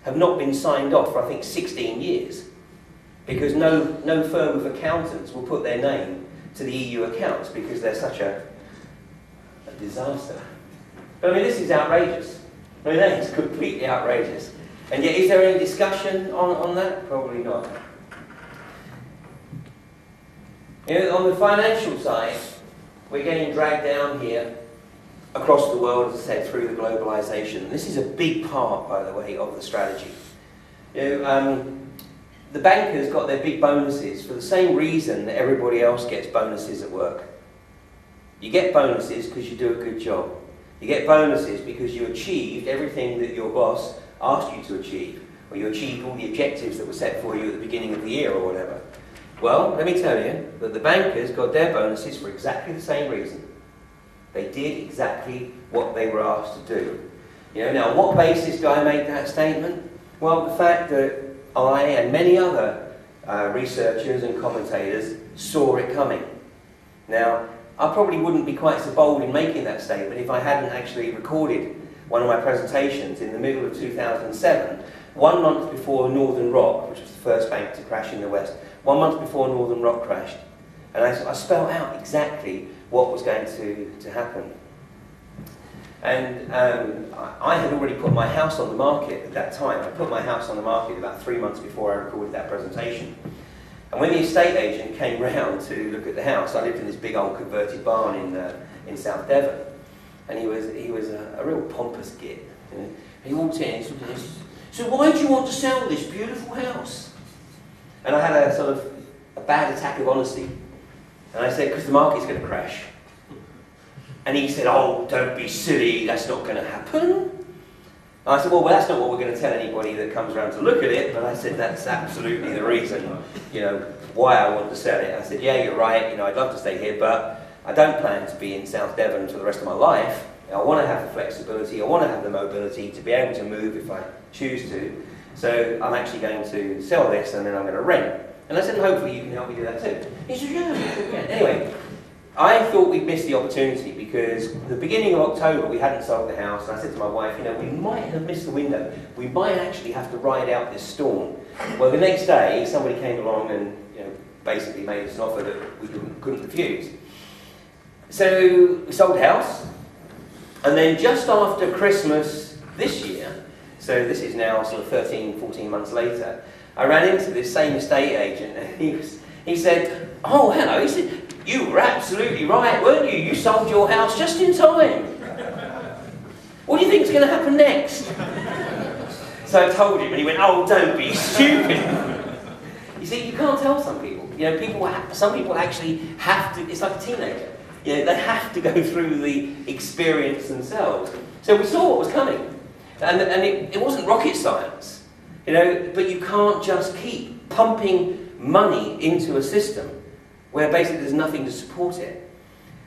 have not been signed off for, I think, 16 years, because no firm of accountants will put their name to the EU accounts because they're such a disaster. But I mean, this is outrageous. I mean, that is completely outrageous. And yet, is there any discussion on that? Probably not. You know, on the financial side, we're getting dragged down here across the world, as I said, through the globalisation. This is a big part, by the way, of the strategy. You know, the bankers got their big bonuses for the same reason that everybody else gets bonuses at work. You get bonuses because you do a good job. You get bonuses because you achieved everything that your boss asked you to achieve, or you achieved all the objectives that were set for you at the beginning of the year or whatever. Well, let me tell you that the bankers got their bonuses for exactly the same reason. They did exactly what they were asked to do. You know, now, on what basis do I make that statement? Well, the fact that I and many other researchers and commentators saw it coming. Now, I probably wouldn't be quite so bold in making that statement if I hadn't actually recorded one of my presentations in the middle of 2007, 1 month before Northern Rock, which was the first bank to crash in the West, 1 month before Northern Rock crashed. And I spelled out exactly what was going to happen. And I had already put my house on the market at that time. I put my house on the market about 3 months before I recorded that presentation. And when the estate agent came round to look at the house, I lived in this big old converted barn in South Devon. And he was a real pompous git. You know? He walked in and he said, "So why do you want to sell this beautiful house?" And I had a sort of a bad attack of honesty. And I said, "Because the market's going to crash." And he said, "Oh, don't be silly, that's not going to happen." And I said, well, that's not what we're going to tell anybody that comes around to look at it, but I said, that's absolutely the reason, you know, why I want to sell it. I said, yeah, you're right, you know, I'd love to stay here, but I don't plan to be in South Devon for the rest of my life. I want to have the flexibility, I want to have the mobility to be able to move if I choose to. So I'm actually going to sell this and then I'm going to rent. And I said, hopefully you can help me do that too. He said, yeah. Anyway, I thought we'd missed the opportunity because the beginning of October we hadn't sold the house, and I said to my wife, you know, we might have missed the window. We might actually have to ride out this storm. Well, the next day somebody came along and, you know, basically made us an offer that we couldn't refuse. So we sold the house, and then just after Christmas this year, so this is now sort of 13, 14 months later, I ran into this same estate agent, and he said, "Oh, hello," he said, "you were absolutely right, weren't you? You sold your house just in time. What do you think's going to happen next?" So I told him, and he went, "Oh, don't be stupid." You see, you can't tell some people. You know, some people actually have to, it's like a teenager. You know, they have to go through the experience themselves. So we saw what was coming. And it wasn't rocket science. You know, but you can't just keep pumping money into a system where basically there's nothing to support it.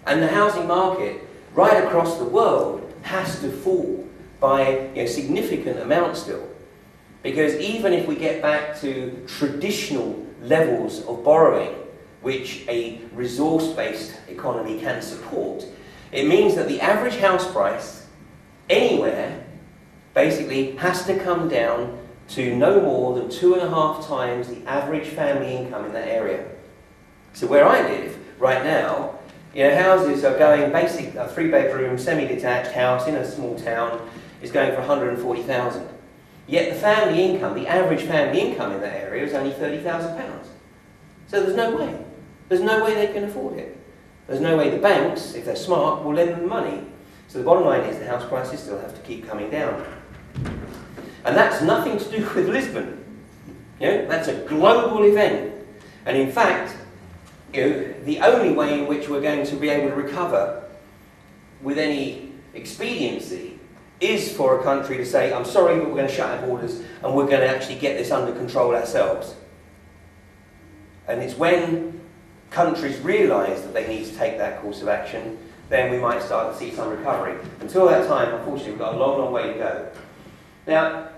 And the housing market right across the world has to fall by, you know, significant amounts still. Because even if we get back to traditional levels of borrowing, which a resource-based economy can support, it means that the average house price anywhere basically has to come down to no more than 2.5 times the average family income in that area. So where I live right now, you know, houses are going, basic, a 3-bedroom, semi-detached house in a small town is going for 140,000. Yet the family income, the average family income in that area is only £30,000. So there's no way. There's no way they can afford it. There's no way the banks, if they're smart, will lend them money. So the bottom line is the house prices still have to keep coming down. And that's nothing to do with Lisbon. You know, that's a global event. And in fact, you know, the only way in which we're going to be able to recover with any expediency is for a country to say, I'm sorry, but we're going to shut our borders and we're going to actually get this under control ourselves. And it's when countries realise that they need to take that course of action, then we might start to see some recovery. Until that time, unfortunately, we've got a long, long way to go. Now,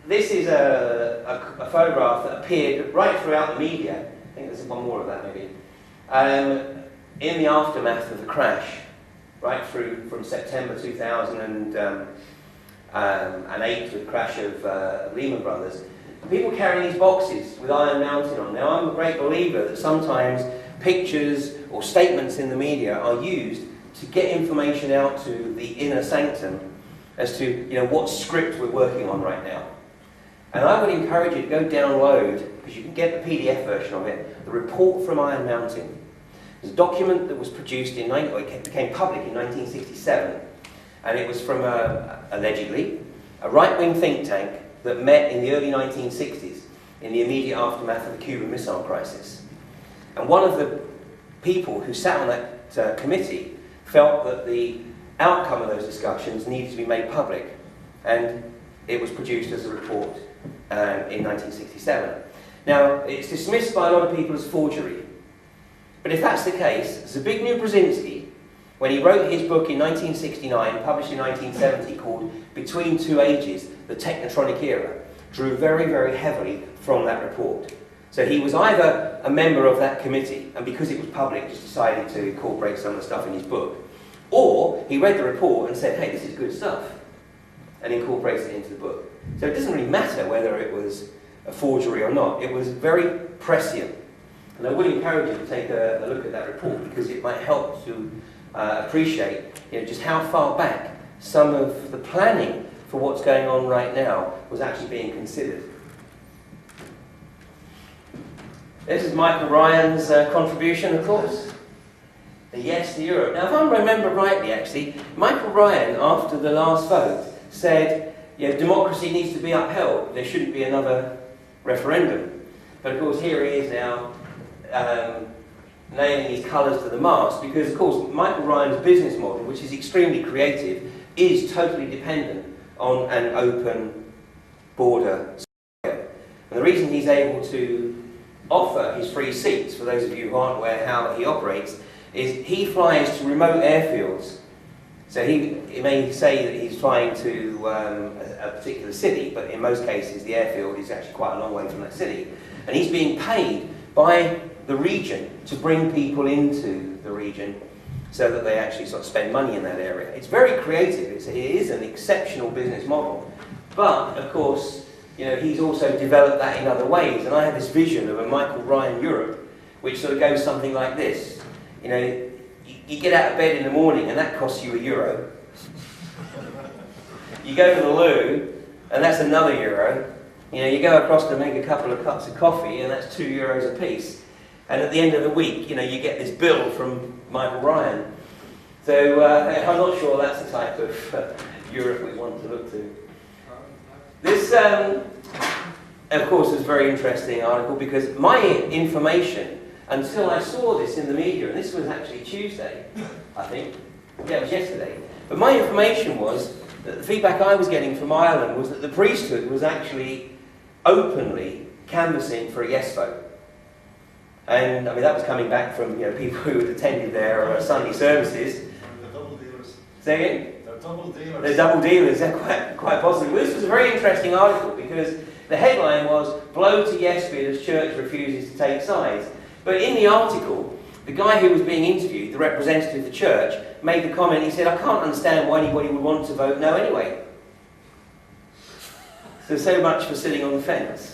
this is a photograph that appeared right throughout the media. I think there's one more of that maybe. In the aftermath of the crash, right through from September 2007 and 8 with the crash of Lehman Brothers. People carrying these boxes with Iron Mountain on. Now, I'm a great believer that sometimes pictures or statements in the media are used to get information out to the inner sanctum as to what script we're working on right now. And I would encourage you to go download, because you can get the PDF version of it, the report from Iron Mountain. It's a document that was produced it became public in 1967, and it was from allegedly a right-wing think tank that met in the early 1960s in the immediate aftermath of the Cuban Missile Crisis. And one of the people who sat on that committee felt that the outcome of those discussions needed to be made public, and it was produced as a report in 1967. Now, it's dismissed by a lot of people as forgery, but if that's the case, Zbigniew Brzezinski, when he wrote his book in 1969, published in 1970, called Between Two Ages, the Technotronic Era, drew very, very heavily from that report. So he was either a member of that committee, and because it was public, just decided to incorporate some of the stuff in his book, or he read the report and said, hey, this is good stuff, and incorporated it into the book. So it doesn't really matter whether it was a forgery or not. It was very prescient. And I would encourage you to take a look at that report, because it might help to appreciate just how far back some of the planning for what's going on right now was actually being considered. This is Michael Ryan's contribution, of course. The yes to Europe. Now, if I remember rightly, actually, Michael Ryan, after the last vote, said, democracy needs to be upheld. There shouldn't be another referendum. But of course, here he is now, nailing his colours to the mast, because of course Michael Ryan's business model, which is extremely creative, is totally dependent on an open border scenario. And the reason he's able to offer his free seats, for those of you who aren't aware how he operates, is he flies to remote airfields. So he may say that he's flying to a particular city, but in most cases the airfield is actually quite a long way from that city. And he's being paid by the region to bring people into the region so that they actually sort of spend money in that area. It's very creative. It is an exceptional business model. But, of course, he's also developed that in other ways. And I have this vision of a Michael Ryan Europe, which sort of goes something like this. You get out of bed in the morning and that costs you €1. You go to the loo and that's another €1. You go across to make a couple of cups of coffee and that's €2 a piece. And at the end of the week, you get this bill from Michael Ryan. So I'm not sure that's the type of Europe we want to look to. This, of course, is a very interesting article, because my information, until I saw this in the media, and this was actually Tuesday, I think. Yeah, it was yesterday. But my information was that the feedback I was getting from Ireland was that the priesthood was actually openly canvassing for a yes vote. And, that was coming back from people who had attended their Sunday services. They're double dealers. Say again? They're double dealers. They're double dealers, they're quite possibly. Well, this was a very interesting article, because the headline was, "Blow to yes bid as church refuses to take sides." But in the article, the guy who was being interviewed, the representative of the church, made the comment, he said, "I can't understand why anybody would want to vote no anyway." So much for sitting on the fence.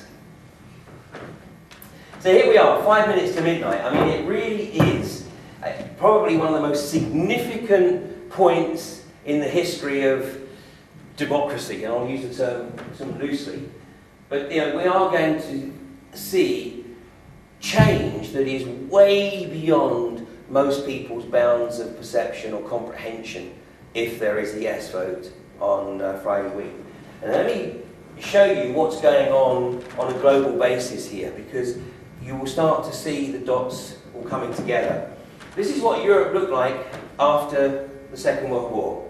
So here we are, 5 minutes to midnight. It really is probably one of the most significant points in the history of democracy, and I'll use the term somewhat loosely. But we are going to see change that is way beyond most people's bounds of perception or comprehension if there is a yes vote on Friday week. And let me show you what's going on a global basis here, because you will start to see the dots all coming together. This is what Europe looked like after the Second World War.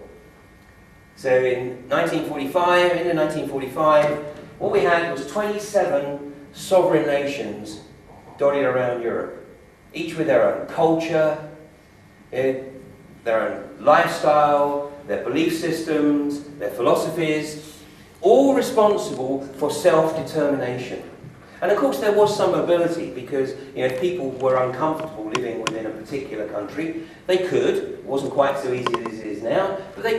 So in 1945, what we had was 27 sovereign nations dotted around Europe, each with their own culture, their own lifestyle, their belief systems, their philosophies, all responsible for self-determination. And of course there was some mobility, because if people were uncomfortable living within a particular country, they could. It wasn't quite so easy as it is now, but they